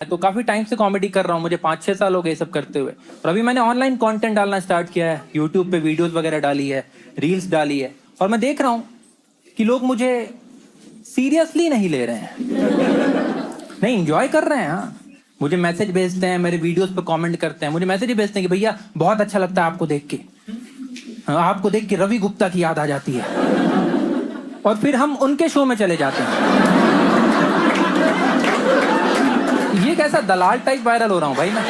तो काफी टाइम से कॉमेडी कर रहा हूँ, मुझे 5-6 साल हो गए सब करते हुए। और अभी मैंने ऑनलाइन कंटेंट डालना स्टार्ट किया है, यूट्यूब पे वीडियोस वगैरह डाली है, रील्स डाली है। और मैं देख रहा हूँ कि लोग मुझे सीरियसली नहीं ले रहे हैं, नहीं एंजॉय कर रहे हैं। हाँ, मुझे मैसेज भेजते हैं, मेरे वीडियोस पे कमेंट करते हैं, मुझे मैसेज भेजते हैं कि भैया बहुत अच्छा लगता है आपको देख के। हाँ, आपको देख के रवि गुप्ता की याद आ जाती है। और फिर हम उनके शो में चले जाते हैं। ये कैसा दलाल टाइप वायरल हो रहा हूँ भाई मैं।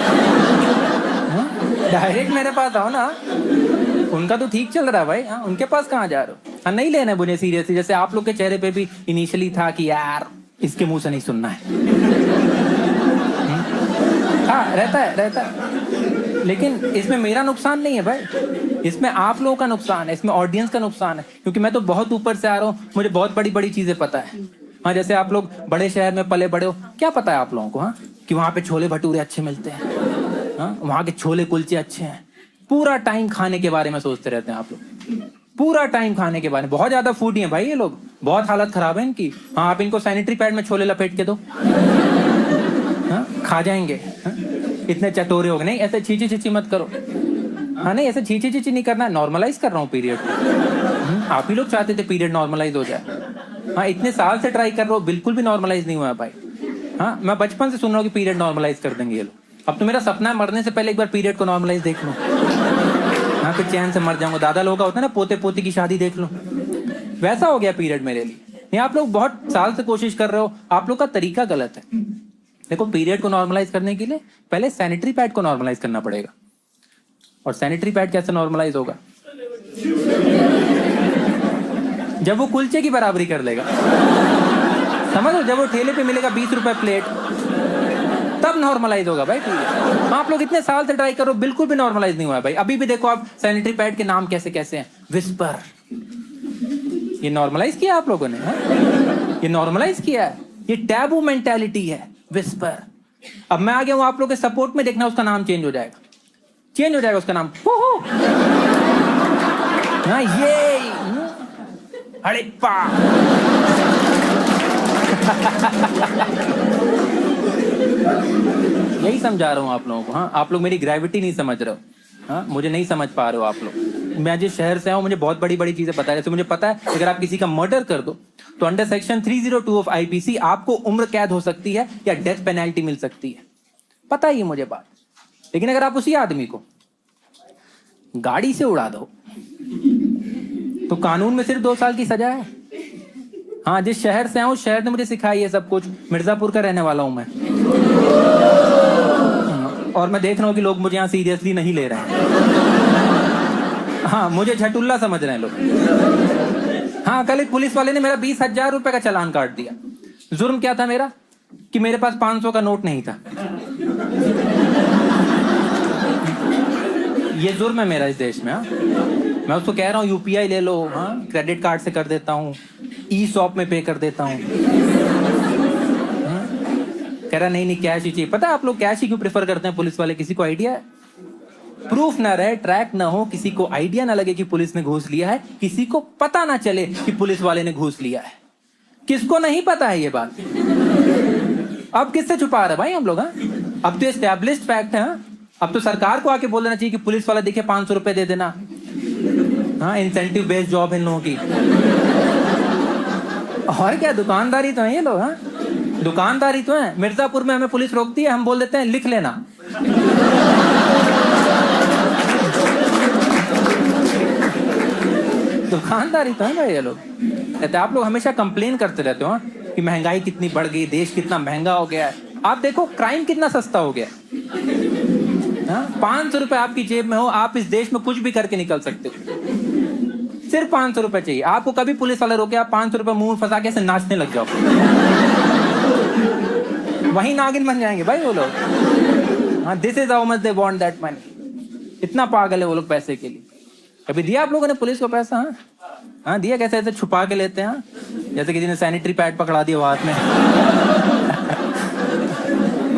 डायरेक्ट मेरे पास आओ ना, उनका तो ठीक चल रहा है भाई। हाँ, उनके पास कहाँ जा रहे हो? हाँ, नहीं लेना है मुझे सीरियसली। जैसे आप लोग के चेहरे पे भी इनिशियली था कि यार इसके मुंह से नहीं सुनना है। हाँ, रहता है, लेकिन इसमें मेरा नुकसान नहीं है भाई, इसमें आप लोगों का नुकसान है, इसमें ऑडियंस का नुकसान है। क्योंकि मैं तो बहुत ऊपर से आ रहा हूँ, मुझे बहुत बड़ी बड़ी चीजें पता है। हाँ, जैसे आप लोग बड़े शहर में पले बड़े हो, क्या पता है आप लोगों को? हाँ, कि वहाँ पे छोले भटूरे अच्छे मिलते हैं। हाँ, वहाँ के छोले कुलचे अच्छे हैं। पूरा टाइम खाने के बारे में सोचते रहते हैं आप लोग, पूरा टाइम खाने के बारे में। बहुत ज्यादा फूडी हैं भाई ये लोग, बहुत हालत खराब है इनकी। हाँ, आप इनको सैनिटरी पैड में छोले लपेट के दो, हाँ, खा जाएंगे। हाँ? इतने चटोरे हो गए। नहीं, ऐसे छींची छींची मत करो। हाँ, नहीं ऐसे छींची छींची नहीं करना, नॉर्मलाइज कर रहा हूँ पीरियड। आप ही लोग चाहते थे पीरियड नॉर्मलाइज हो जाए। हाँ, इतने साल से ट्राई कर रहे हो, बिल्कुल भी नॉर्मलाइज नहीं हुआ भाई। हाँ, मैं बचपन से सुन रहा हूँ कि पीरियड नॉर्मलाइज कर देंगे ये लोग। अब तो मेरा सपना है मरने से पहले एक बार पीरियड को नॉर्मलाइज देख लूं। हाँ, फिर चैन से मर जाऊंगा। दादा लोग का होता है ना, पोते पोती की शादी देख लो, वैसा हो गया पीरियड मेरे लिए। नहीं, आप लोग बहुत साल से कोशिश कर रहे हो, आप लोग का तरीका गलत है। देखो, पीरियड को नॉर्मलाइज करने के लिए पहले सैनिटरी पैड को नॉर्मलाइज करना पड़ेगा। और सैनिटरी पैड कैसे नॉर्मलाइज होगा? जब वो कुलचे की बराबरी कर लेगा, समझ लो, जब वो ठेले पे मिलेगा 20 रुपए प्लेट, तब नॉर्मलाइज होगा भाई पीरियड। आप लोग इतने साल से ट्राई करो, बिल्कुल भी नॉर्मलाइज नहीं हुआ भाई। अभी भी देखो आप, सैनिटरी पैड के नाम कैसे कैसे हैं। विस्पर, ये नॉर्मलाइज किया आप लोगों ने? ये नॉर्मलाइज किया है, ये टैबू मेंटालिटी है विस्पर। अब मैं आ गया हूं आप लोग के सपोर्ट में, देखना उसका नाम चेंज हो जाएगा, चेंज हो जाएगा उसका नाम। हाँ, ये हड़प्पा। यही समझा रहा हूं आप लोगों को। हाँ, आप लोग मेरी ग्रेविटी नहीं समझ रहे हो। हाँ, मुझे नहीं समझ पा रहे हो आप लोग। मैं जिस शहर से आऊं, मुझे बहुत बड़ी बड़ी चीजें पता है। जैसे मुझे पता है अगर आप किसी का मर्डर कर दो तो अंडर सेक्शन 302 ऑफ आईपीसी आपको उम्र कैद हो सकती है या डेथ पेनल्टी मिल सकती है। पता ही है मुझे बात। लेकिन अगर आप उसी आदमी को गाड़ी से उड़ा दो तो कानून में सिर्फ 2 साल की सजा है। हाँ, जिस शहर से आऊं, शहर ने मुझे सिखाई है सब कुछ। मिर्जापुर का रहने वाला हूं मैं। और मैं देख रहा हूं कि लोग मुझे यहाँ सीरियसली नहीं ले रहे हैं। हाँ, मुझे झटुल्ला समझ रहे हैं लोग। हाँ, कल एक पुलिस वाले ने मेरा 20,000 रुपए का चालान काट दिया। जुर्म क्या था मेरा? कि मेरे पास 500 का नोट नहीं था। ये जुर्म है मेरा इस देश में। हाँ, मैं उसको कह रहा हूँ यूपीआई ले लो, हाँ, क्रेडिट कार्ड से कर देता हूँ, ई शॉप में पे कर देता हूँ। कह रहा नहीं कैश ही चाहिए। पता है आप लोग कैश ही क्यों प्रेफर करते हैं पुलिस वाले? किसी को आइडिया है? प्रूफ ना रहे, ट्रैक ना हो, किसी को आइडिया ना लगे कि पुलिस ने घूस लिया है, किसी को पता ना चले कि पुलिस वाले ने घूस लिया है। किसको नहीं पता है ये बात? अब किससे छुपा रहे भाई हम लोग? हाँ, अब तो एस्टैब्लिश्ड फैक्ट है। अब तो सरकार को आके बोल देना चाहिए कि पुलिस वाला दिखे 500 रुपए दे देना। हाँ, इंसेंटिव बेस्ड जॉब है इन लोगों की। और क्या, दुकानदारी तो है ये लोग। हाँ, दुकानदारी तो है। मिर्जापुर में हमें पुलिस रोकती है, हम बोल देते हैं लिख लेना। दुकानदारी तो है भाई ये लोग। कहते आप लोग हमेशा कंप्लेन करते रहते हो कि महंगाई कितनी बढ़ गई, देश कितना महंगा हो गया है। आप देखो क्राइम कितना सस्ता हो गया। 500 रुपए आपकी जेब में हो, आप इस देश में कुछ भी करके निकल सकते हो। सिर्फ 500 रुपए चाहिए आपको। कभी पुलिस वाले रोके, आप 500 रुपए मुंह फंसा के ऐसे नाचने लग जाओ। वही नागिन बन जाएंगे भाई वो लोग। हाँ, this is how much they want that money. इतना पागल है वो लोग पैसे के लिए। कभी दिया आप लोगों ने पुलिस को पैसा? हाँ, हाँ, दिया। कैसे ऐसे छुपा के लेते हैं, जैसे किसी ने सैनिटरी पैड पकड़ा दिया हाथ में।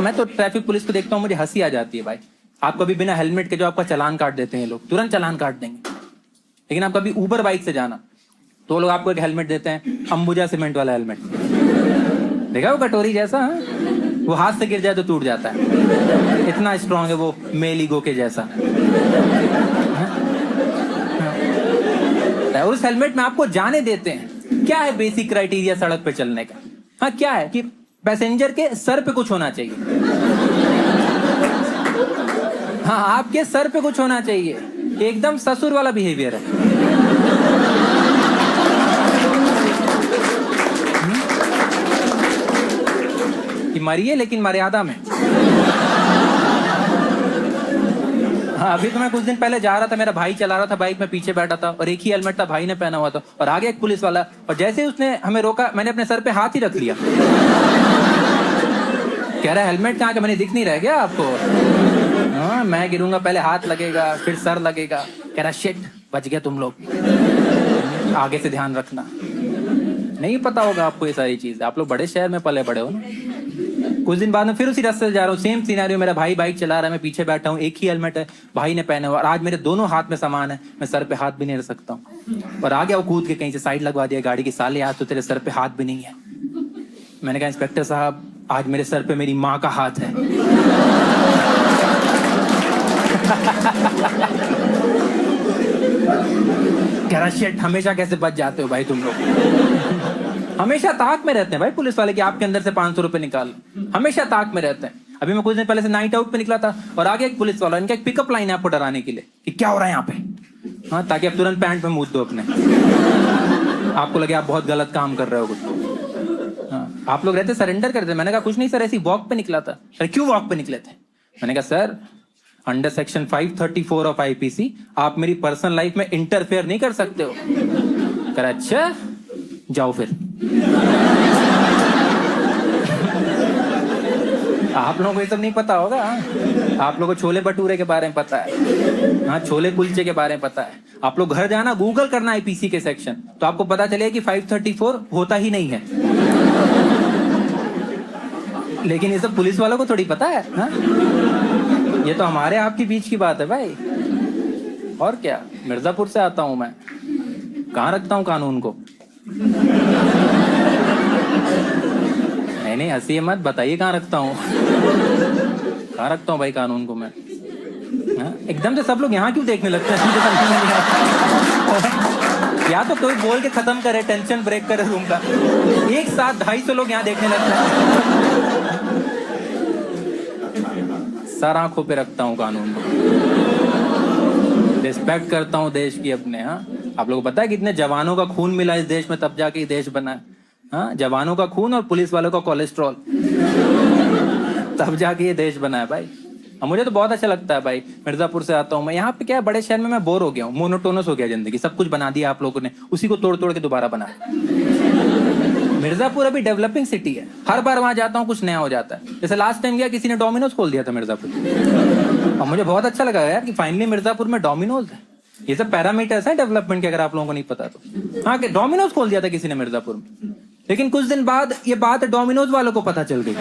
मैं तो ट्रैफिक पुलिस को देखता हूँ, मुझे हंसी आ जाती है भाई। आप कभी बिना हेलमेट के जो आपका चालान काट देते हैं लोग, तुरंत चालान काट देंगे। लेकिन आप कभी ऊबर बाइक से जाना तो लोग आपको एक हेलमेट देते हैं, अंबुजा सीमेंट वाला हेलमेट। देखा वो कटोरी जैसा। वो हाथ से गिर जाए तो टूट जाता है, इतना स्ट्रांग है वो मेल ईगो के जैसा। और उस हेलमेट में आपको जाने देते हैं। क्या है बेसिक क्राइटेरिया सड़क पे चलने का? हाँ, क्या है कि पैसेंजर के सर पे कुछ होना चाहिए। हाँ, आपके सर पे कुछ होना चाहिए। एकदम ससुर वाला बिहेवियर है। कि मरिए लेकिन मर्यादा में। हाँ, अभी तो मैं कुछ दिन पहले जा रहा था, मेरा भाई चला रहा था बाइक, में पीछे बैठा था और एक ही हेलमेट था, भाई ने पहना हुआ था, और आगे एक पुलिस वाला, और जैसे ही उसने हमें रोका मैंने अपने सर पे हाथ ही रख लिया। कह रहा है हेलमेट कहाँ का, मैंने दिख नहीं रहा क्या आपको? हाँ, मैं गिरूंगा पहले हाथ लगेगा फिर सर लगेगा। कह रहा शिट, बच गया तुम लोग, आगे से ध्यान रखना। नहीं पता होगा आपको ये सारी चीज, आप लोग बड़े शहर में पले बड़े हो ना। कुछ दिन बाद में फिर उसी रास्ते से जा रहा हूँ, सेम सिनेरियो, मेरा भाई बाइक चला रहा है, मैं पीछे बैठा हूँ, एक ही हेलमेट है, भाई ने पहना हुआ, और आज मेरे दोनों हाथ में सामान है, मैं सर पे हाथ भी नहीं रख सकता हूँ। और आ गया वो कूद के कहीं से साइड लगवा दिया गाड़ी की, साले आज तो तेरे सर पे हाथ भी नहीं है। मैंने कहा इंस्पेक्टर साहब, आज मेरे सर पे मेरी माँ का हाथ है। कह रहा शिट, हमेशा कैसे बच जाते हो भाई तुम लोग? हमेशा ताक में रहते हैं भाई पुलिस वाले कि आपके अंदर से 500 रुपए निकाल, हमेशा ताक में रहते हैं। अभी मैं कुछ दिन पहले से नाइट आउट पे निकला था और आगे एक पुलिस वाला, इनका एक पिकअप लाइन है आपको डराने के लिए कि क्या हो रहा है यहाँ पे। हाँ, ताकि आप तुरंत पैंट में मूद दो अपने, आपको लगे आप बहुत गलत काम कर रहे हो कुछ। हाँ, आप लोग रहते सरेंडर करते। मैंने कहा कुछ नहीं सर, ऐसी वॉक पे निकला था। सर क्यों वॉक पे निकले थे? मैंने कहा sir, under section 534 of IPC आप मेरी पर्सनल लाइफ में इंटरफेयर नहीं कर सकते हो। कह अच्छा जाओ फिर। आप लोगों को ये सब नहीं पता होगा। आप लोगों को छोले भटूरे के बारे में पता है, हाँ, छोले कुलचे के बारे में पता है। आप लोग घर जाना, गूगल करना आईपीसी के सेक्शन, तो आपको पता चलेगा कि 534 होता ही नहीं है। लेकिन ये सब पुलिस वालों को थोड़ी पता है। हाँ? ये तो हमारे आपके बीच की बात है भाई। और क्या, मिर्जापुर से आता हूं मैं, कहाँ रखता हूँ कानून को? नहीं हंसी मत, बताइए कहाँ रखता हूँ, कहाँ रखता हूँ भाई कानून को मैं? हाँ? एकदम से सब लोग यहाँ क्यों देखने लगते हैं? या तो कोई बोल के खत्म करे, टेंशन ब्रेक करे रूम का। एक साथ 250 लोग यहाँ देखने लगते हैं। सर आंखों पे रखता हूँ कानून को, रिस्पेक्ट करता हूँ देश की अपने। हाँ, आप लोगों को पता है कितने जवानों का खून मिला इस देश में, तब जाके ये देश बना है। हाँ, जवानों का खून और पुलिस वालों का कोलेस्ट्रॉल, तब जाके ये देश बना है भाई। और मुझे तो बहुत अच्छा लगता है भाई, मिर्जापुर से आता हूँ मैं। यहाँ पे क्या है, बड़े शहर में मैं बोर हो गया हूँ, मोनोटोनस हो गया जिंदगी, सब कुछ बना दिया आप लोगों ने, उसी को तोड़ तोड़ के दोबारा बनाया। मिर्जापुर अभी डेवलपिंग सिटी है, हर बार वहां जाता हूँ कुछ नया हो जाता है। जैसे लास्ट टाइम गया, किसी ने डोमिनोज खोल दिया था मिर्जापुर, और मुझे बहुत अच्छा लगा यार कि फाइनली मिर्जापुर में डोमिनोज है। ये सब पैरामीटर्स हैं डेवलपमेंट के, अगर आप लोगों को नहीं पता तो। हाँ, कि डोमिनोज खोल दिया था किसी ने मिर्जापुर में, लेकिन कुछ दिन बाद ये बात डोमिनोज वालों को पता चल गई।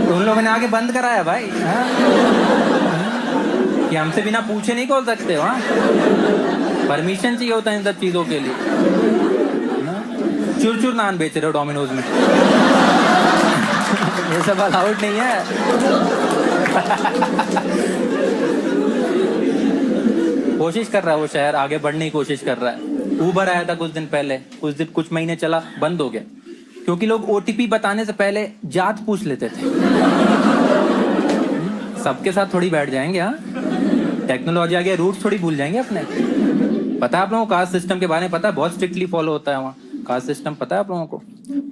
तो उन लोगों ने आगे बंद कराया भाई। हाँ? कि हमसे बिना पूछे नहीं खोल सकते हो। हाँ, परमिशन चाहिए होता है इन सब चीजों के लिए। चुर नान बेच रहे हो डोमिनोज में, ये सब अलाउड नहीं है। कोशिश कर रहा है वो शहर, आगे बढ़ने की कोशिश कर रहा है। उबर आया था कुछ दिन पहले, कुछ महीने चला, बंद हो गया, क्योंकि लोग ओटीपी बताने से पहले जात पूछ लेते थे। सबके साथ थोड़ी बैठ जाएंगे। हाँ, टेक्नोलॉजी आ गया, रूट्स थोड़ी भूल जाएंगे अपने। पता है आप लोगों को कास्ट सिस्टम के बारे में? पता है, बहुत स्ट्रिक्टली फॉलो होता है वहाँ कास्ट सिस्टम। पता है आप लोगों को?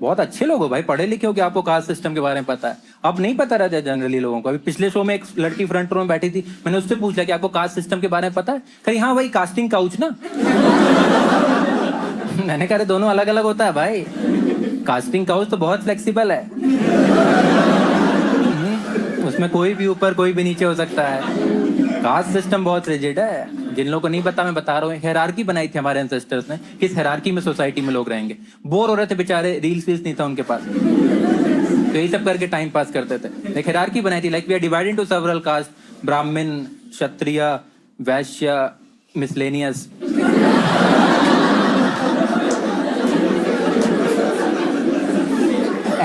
बहुत अच्छे लोग हो भाई, पढ़े लिखे हो कि आपको कास्ट सिस्टम के बारे में पता है। अब नहीं पता रहता जनरली लोगों को। अभी पिछले शो में एक लड़की फ्रंट रो में बैठी थी, मैंने उससे पूछा कि आपको कास्ट सिस्टम के बारे में पता है? कहीं हाँ वही कास्टिंग काउच ना। मैंने कहा दोनों अलग अलग होता है भाई, कास्टिंग काउच तो बहुत फ्लेक्सिबल है, उसमें कोई भी ऊपर कोई भी नीचे हो सकता है। कास्ट सिस्टम बहुत रिजिड है। जिन लोगों को नहीं पता मैं बता रहा हूँ, हायरार्की बनाई थी हमारे एंसेस्टर्स ने, किस हायरार्की में सोसाइटी में लोग रहेंगे। बोर हो रहे थे बेचारे, रील्स वील्स नहीं था उनके पास, तो यही सब करके टाइम पास करते थे। एक हायरार्की बनाई थी, like we are divided into several caste, Brahmin, Kshatriya, Vysya, miscellaneous.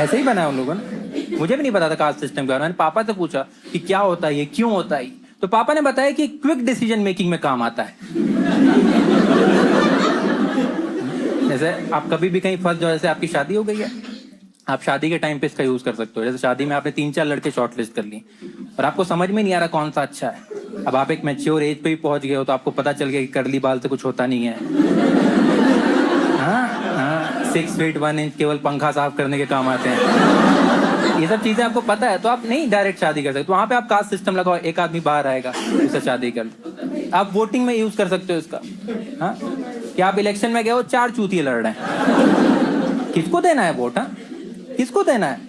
ऐसे ही बना है उन लोगों ने। मुझे भी नहीं पता था कास्ट सिस्टम के बारे में। मैंने पापा से पूछा कि क्या होता है ये, क्यों होता है, तो पापा ने बताया कि क्विक डिसीजन मेकिंग में काम आता है। जैसे आप कभी भी कहीं फंस जाओ, जैसे आपकी शादी हो गई है, आप शादी के टाइम पे इसका यूज कर सकते हो। जैसे शादी में आपने 3-4 लड़के शॉर्टलिस्ट कर लिए और आपको समझ में नहीं आ रहा कौन सा अच्छा है। अब आप एक मैच्योर एज पे भी पहुंच गए हो तो आपको पता चल गया कि कर्ली बाल से कुछ होता नहीं है। हाँ, 6 फीट 1 इंच केवल पंखा साफ करने के काम आते हैं। ये सब चीजें आपको पता है तो आप नहीं डायरेक्ट शादी कर सकते। तो वहां पे आप कास्ट सिस्टम लगाओ, एक आदमी बाहर आएगा, उससे शादी कर लो। आप वोटिंग में यूज कर सकते हो इसका। हाँ, कि आप इलेक्शन में गए हो, 4 चूतिए लड़ रहे हैं, किसको देना है वोट? हाँ, किसको देना है?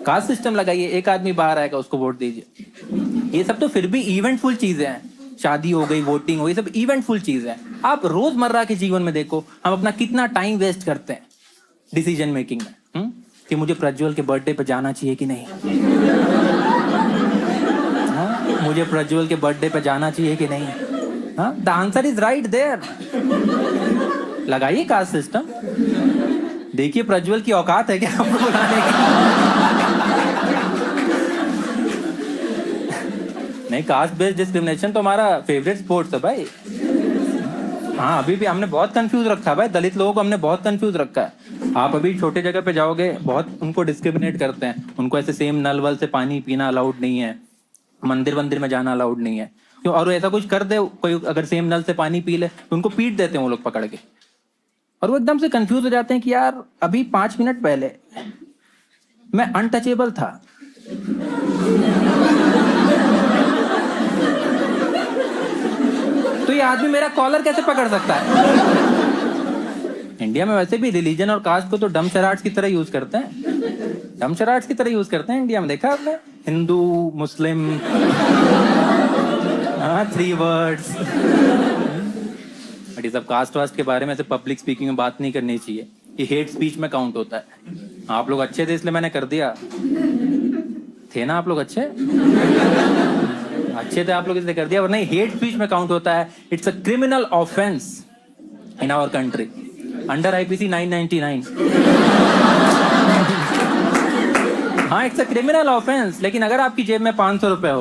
कास्ट सिस्टम लगाइए, एक आदमी बाहर आएगा, उसको वोट दीजिए। ये सब तो फिर भी इवेंटफुल चीजें हैं। शादी हो गई, वोटिंग हो गई, सब इवेंटफुल चीज है। आप रोजमर्रा के जीवन में देखो हम अपना कितना टाइम वेस्ट करते हैं डिसीजन मेकिंग में। कि मुझे प्रज्वल के बर्थडे पे जाना चाहिए कि नहीं, हाँ? मुझे प्रज्वल के बर्थडे पे जाना चाहिए कि नहीं। हाँ, the answer is right there. लगाइए कास्ट सिस्टम, देखिए प्रज्वल की औकात है क्या आपको बुलाने की। नहीं, कास्ट बेस्ड डिस्क्रिमिनेशन तो हमारा फेवरेट स्पोर्ट्स है भाई। हाँ, अभी भी हमने बहुत कंफ्यूज रखा है भाई, दलित लोगों को हमने बहुत कंफ्यूज रखा है। आप अभी छोटे जगह पे जाओगे, बहुत उनको डिस्क्रिमिनेट करते हैं। उनको ऐसे सेम नल वल से पानी पीना अलाउड नहीं है, मंदिर में जाना अलाउड नहीं है। क्यों? और ऐसा कुछ कर दे कोई, अगर सेम नल से पानी पी ले तो उनको पीट देते हैं वो लोग पकड़ के। और वो एकदम से कंफ्यूज हो जाते हैं कि यार अभी 5 मिनट पहले मैं अनटचेबल था। तो ये आदमी मेरा कॉलर कैसे पकड़ सकता है? इंडिया में वैसे भी रिलीजन और कास्ट को तो डम शराट्स की तरह यूज करते हैं। डम शराट्स की तरह यूज करते हैं इंडिया में, देखा आपने? हिंदू, मुस्लिम, 3 वर्ड्स। बट ये सब कास्ट वास्ट के बारे में ऐसे पब्लिक स्पीकिंग में बात नहीं करनी चाहिए। ये हेट स्पीच में काउंट होता है। आप लोग अच्छे थे इसलिए मैंने कर दिया। थे ना आप लोग अच्छे थे आप लोग इसलिए कर दिया, वरना हेट स्पीच में काउंट होता है। It's a criminal offence in our country under IPC 999। हाँ, इट्स अ क्रिमिनल ऑफेंस। लेकिन अगर आपकी जेब में 500 रुपए हो